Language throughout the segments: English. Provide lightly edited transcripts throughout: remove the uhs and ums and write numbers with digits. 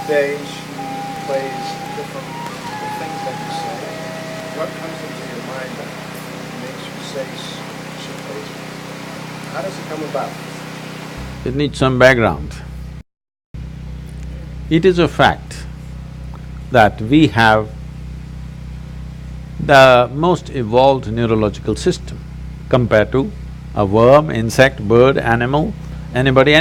days she plays different the things that you say. What comes into your mind that makes you say she plays? How does it come about? It needs some background. It is a fact that we have the most evolved neurological system compared to a worm, insect, bird, animal, anybody.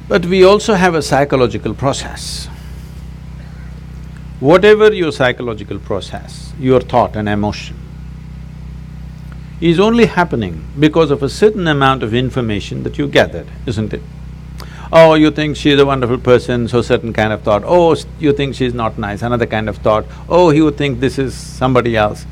But we also have a psychological process. Whatever your psychological process, your thought and emotion, is only happening because of a certain amount of information that you gathered, isn't it? Oh, you think she's a wonderful person, so certain kind of thought. Oh, you think she's not nice, another kind of thought. Oh, you think this is somebody else.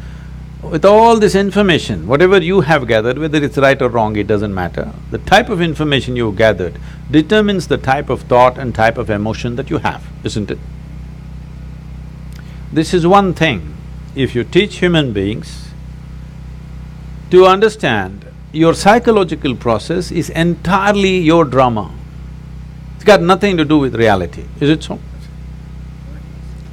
With all this information, whatever you have gathered, whether it's right or wrong, it doesn't matter. The type of information you gathered determines the type of thought and type of emotion that you have, isn't it? This is one thing. If you teach human beings to understand your psychological process is entirely your drama. It's got nothing to do with reality, is it so?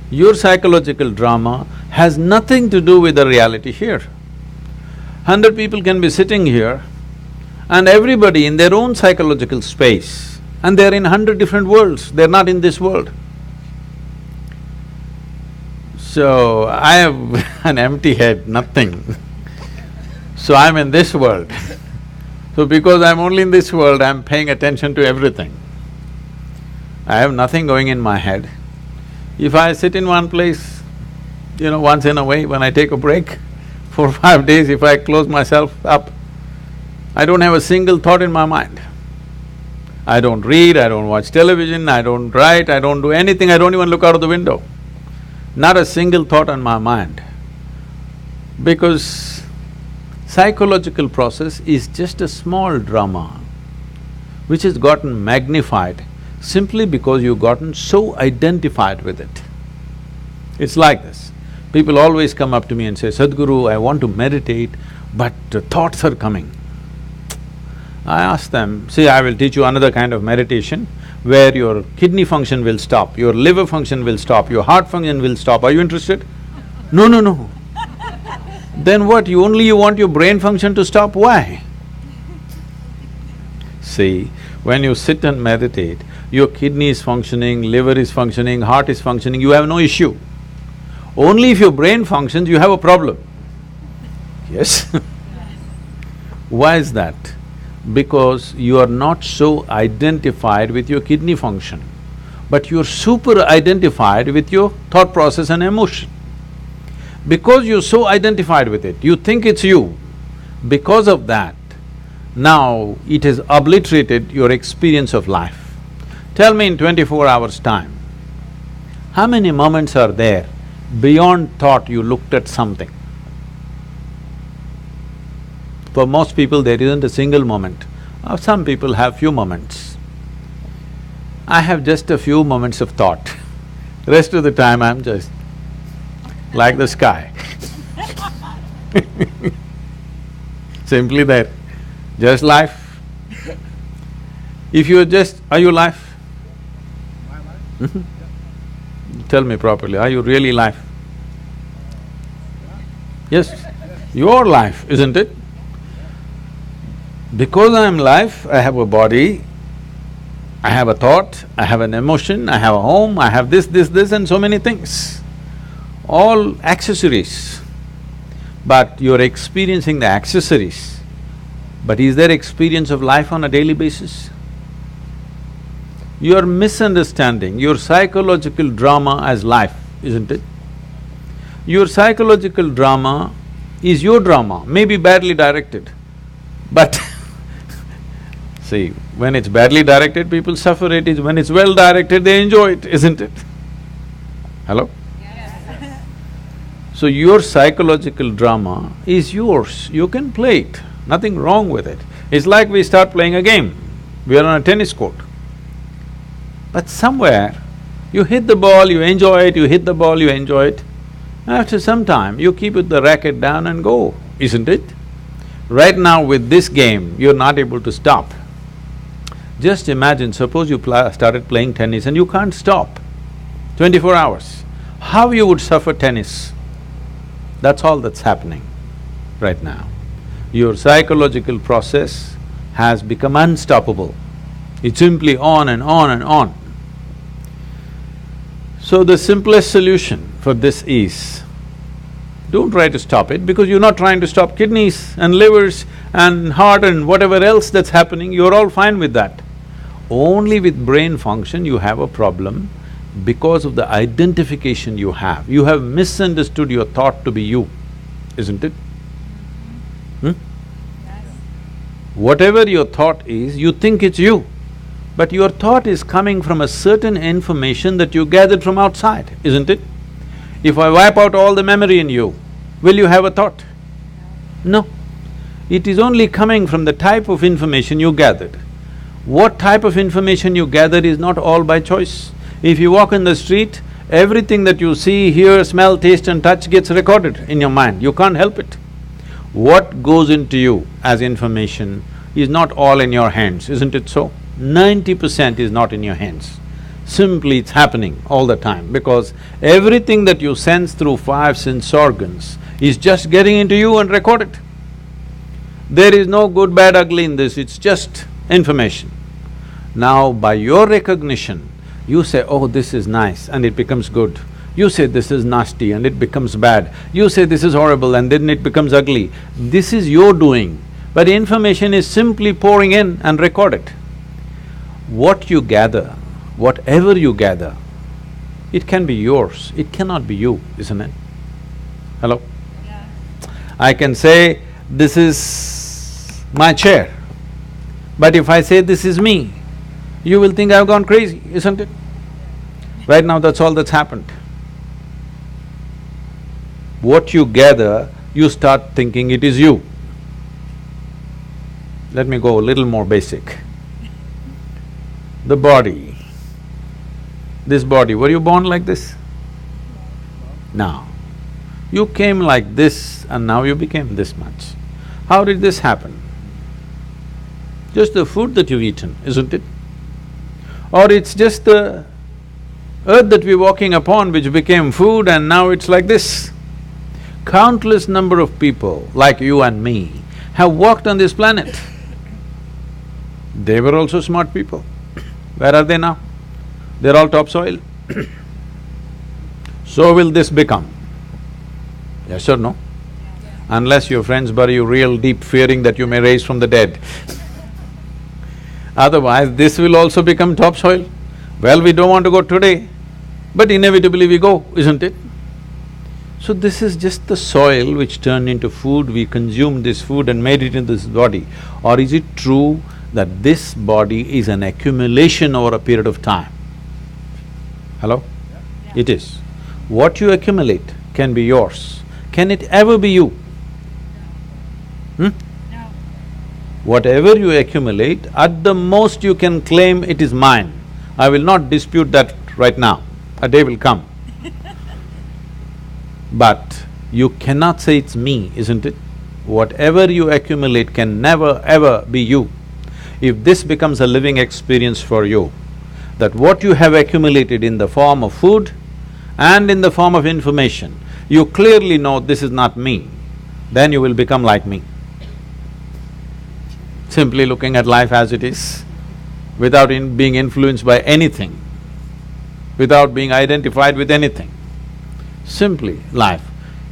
Your psychological drama has nothing to do with the reality here. 100 people can be sitting here and everybody in their own psychological space, and they're in 100 different worlds, they're not in this world. So, I have an empty head, nothing. So I'm in this world. So because I'm only in this world, I'm paying attention to everything. I have nothing going in my head. If I sit in one place, once in a way when I take a break, 4 or 5 days, if I close myself up, I don't have a single thought in my mind. I don't read, I don't watch television, I don't write, I don't do anything, I don't even look out of the window. Not a single thought on my mind. Because psychological process is just a small drama which has gotten magnified simply because you've gotten so identified with it. It's like this. People always come up to me and say, Sadhguru, I want to meditate, but the thoughts are coming. I ask them, see, I will teach you another kind of meditation where your kidney function will stop, your liver function will stop, your heart function will stop. Are you interested? No. Then what, you want your brain function to stop? Why? See, when you sit and meditate, your kidney is functioning, liver is functioning, heart is functioning, you have no issue. Only if your brain functions, you have a problem. Yes? Why is that? Because you are not so identified with your kidney function, but you're super identified with your thought process and emotion. Because you're so identified with it, you think it's you. Because of that, now it has obliterated your experience of life. Tell me in 24 hours' time, how many moments are there beyond thought you looked at something? For most people, there isn't a single moment. Some people have few moments. I have just a few moments of thought. Rest of the time, I'm just like the sky. Simply there, just life. If you're just… are you life? My life? Tell me properly, are you really life? Yes, your life, isn't it? Because I am life, I have a body, I have a thought, I have an emotion, I have a home, I have this and so many things. All accessories. But you're experiencing the accessories. But is there experience of life on a daily basis? You're misunderstanding your psychological drama as life, isn't it? Your psychological drama is your drama, maybe badly directed, but see, when it's badly directed, people suffer it, when it's well directed, they enjoy it, isn't it? Hello? Yes. So your psychological drama is yours, you can play it, nothing wrong with it. It's like we start playing a game, we are on a tennis court. But somewhere, you hit the ball, you enjoy it, you hit the ball, you enjoy it. After some time, you keep the racket down and go, isn't it? Right now with this game, you're not able to stop. Just imagine, suppose you started playing tennis and you can't stop 24 hours. How you would suffer tennis? That's all that's happening right now. Your psychological process has become unstoppable. It's simply on and on and on. So the simplest solution for this is, don't try to stop it because you're not trying to stop kidneys and livers and heart and whatever else that's happening, you're all fine with that. Only with brain function you have a problem because of the identification you have. You have misunderstood your thought to be you, isn't it? Whatever your thought is, you think it's you. But your thought is coming from a certain information that you gathered from outside, isn't it? If I wipe out all the memory in you, will you have a thought? No. It is only coming from the type of information you gathered. What type of information you gathered is not all by choice. If you walk in the street, everything that you see, hear, smell, taste and touch gets recorded in your mind, you can't help it. What goes into you as information is not all in your hands, isn't it so? 90% is not in your hands. Simply it's happening all the time because everything that you sense through five sense organs is just getting into you and recorded. There is no good, bad, ugly in this, it's just information. Now by your recognition, you say, oh, this is nice and it becomes good. You say this is nasty and it becomes bad. You say this is horrible and then it becomes ugly. This is your doing, but information is simply pouring in and recorded. What you gather, whatever you gather, it can be yours, it cannot be you, isn't it? Hello? Yeah. I can say, this is my chair, but if I say this is me, you will think I've gone crazy, isn't it? Right now, that's all that's happened. What you gather, you start thinking it is you. Let me go a little more basic. The body, this body, were you born like this? No. You came like this and now you became this much. How did this happen? Just the food that you've eaten, isn't it? Or it's just the earth that we're walking upon which became food and now it's like this. Countless number of people like you and me have walked on this planet. They were also smart people. Where are they now? They're all topsoil. So will this become? Yes or no? Unless your friends bury you real deep, fearing that you may rise from the dead. Otherwise, this will also become topsoil. Well, we don't want to go today, but inevitably we go, isn't it? So this is just the soil which turned into food, we consumed this food and made it into this body. Or is it true that this body is an accumulation over a period of time? Hello? Yeah. It is. What you accumulate can be yours. Can it ever be you? No. Whatever you accumulate, at the most you can claim it is mine. I will not dispute that right now, a day will come. But you cannot say it's me, isn't it? Whatever you accumulate can never ever be you. If this becomes a living experience for you, that what you have accumulated in the form of food and in the form of information, you clearly know this is not me, then you will become like me. Simply looking at life as it is, without being influenced by anything, without being identified with anything. Simply life.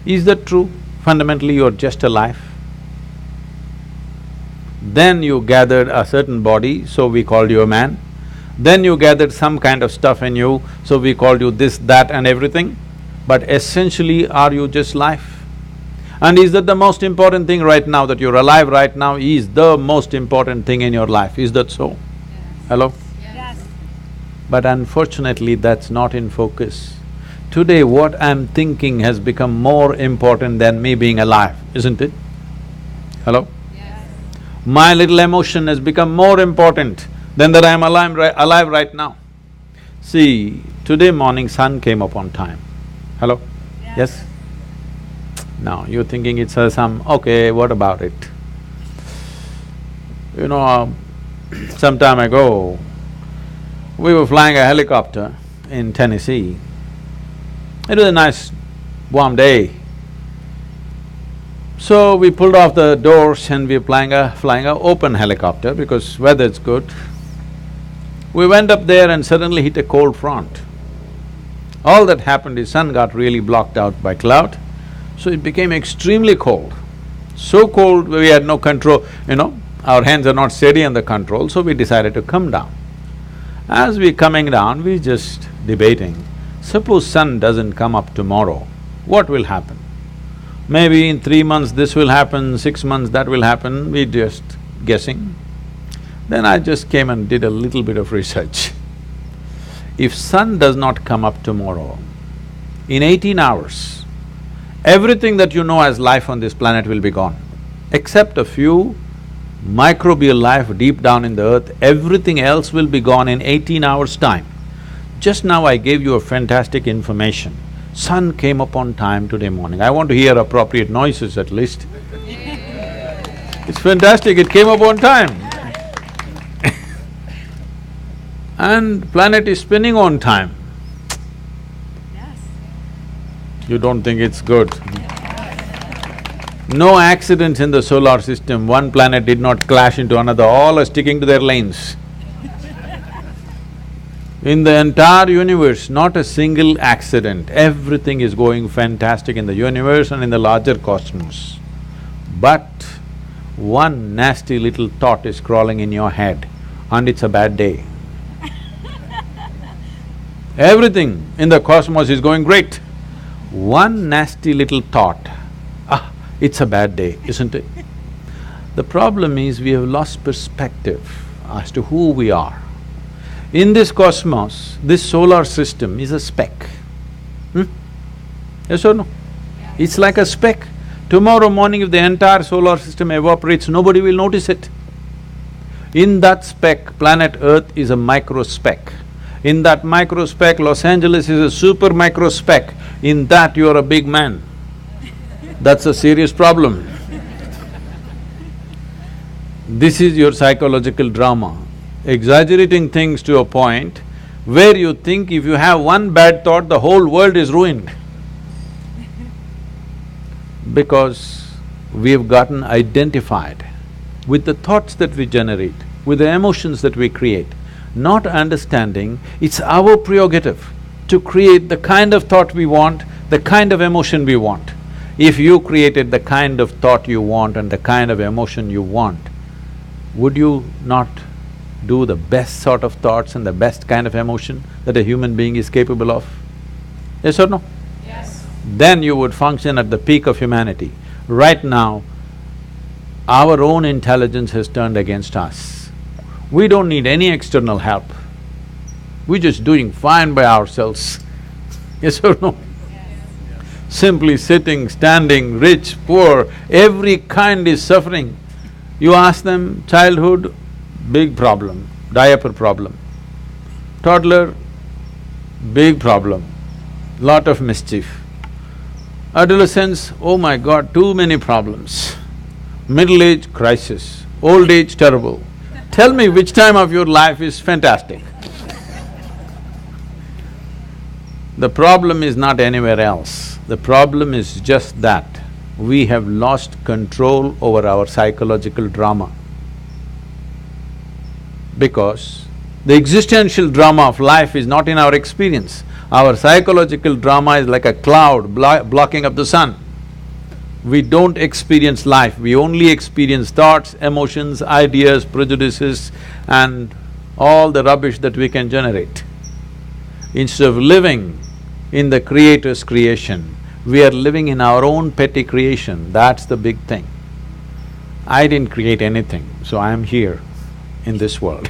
Is that true? Fundamentally, you're just a life. Then you gathered a certain body, so we called you a man. Then you gathered some kind of stuff in you, so we called you this, that and everything. But essentially, are you just life? And is that the most important thing right now, that you're alive right now is the most important thing in your life, is that so? Yes. Hello? Yes. But unfortunately, that's not in focus. Today, what I'm thinking has become more important than me being alive, isn't it? Hello? Yes. My little emotion has become more important than that I'm alive right now. See, today morning sun came up on time. Hello? Yes? Now, you're thinking it's some… okay, what about it? You know, some time ago, we were flying a helicopter in Tennessee. It was a nice warm day. So we pulled off the doors and we were flying a open helicopter because weather's good. We went up there and suddenly hit a cold front. All that happened is sun got really blocked out by cloud, so it became extremely cold. So cold we had no control, our hands are not steady on the control, so we decided to come down. As we coming down, we just debating, suppose sun doesn't come up tomorrow, what will happen? Maybe in 3 months this will happen, 6 months that will happen, we just guessing. Then I just came and did a little bit of research. If sun does not come up tomorrow, in 18 hours, everything that you know as life on this planet will be gone. Except a few microbial life deep down in the earth, everything else will be gone in 18 hours' time. Just now I gave you a fantastic information. Sun came up on time today morning. I want to hear appropriate noises at least. It's fantastic, it came up on time. And planet is spinning on time. Yes. You don't think it's good? No accidents in the solar system, one planet did not clash into another, all are sticking to their lanes. In the entire universe, not a single accident, everything is going fantastic in the universe and in the larger cosmos. But one nasty little thought is crawling in your head and it's a bad day. Everything in the cosmos is going great. One nasty little thought, it's a bad day, isn't it? The problem is we have lost perspective as to who we are. In this cosmos, this solar system is a speck. Yes or no? It's like a speck. Tomorrow morning if the entire solar system evaporates, nobody will notice it. In that speck, planet Earth is a micro speck. In that micro speck, Los Angeles is a super micro speck. In that, you are a big man. That's a serious problem. This is your psychological drama, exaggerating things to a point where you think if you have one bad thought, the whole world is ruined. Because we've gotten identified with the thoughts that we generate, with the emotions that we create, not understanding it's our prerogative to create the kind of thought we want, the kind of emotion we want. If you created the kind of thought you want and the kind of emotion you want, would you not do the best sort of thoughts and the best kind of emotion that a human being is capable of? Yes or no? Yes. Then you would function at the peak of humanity. Right now, our own intelligence has turned against us. We don't need any external help. We're just doing fine by ourselves. Yes or no? Simply sitting, standing, rich, poor, every kind is suffering. You ask them, childhood, big problem, diaper problem. Toddler, big problem, lot of mischief. Adolescence, oh my God, too many problems. Middle age, crisis. Old age, terrible. Tell me which time of your life is fantastic. The problem is not anywhere else. The problem is just that we have lost control over our psychological drama. Because the existential drama of life is not in our experience. Our psychological drama is like a cloud blocking up the sun. We don't experience life, we only experience thoughts, emotions, ideas, prejudices and all the rubbish that we can generate. Instead of living in the Creator's creation, we are living in our own petty creation, that's the big thing. I didn't create anything, so I am here in this world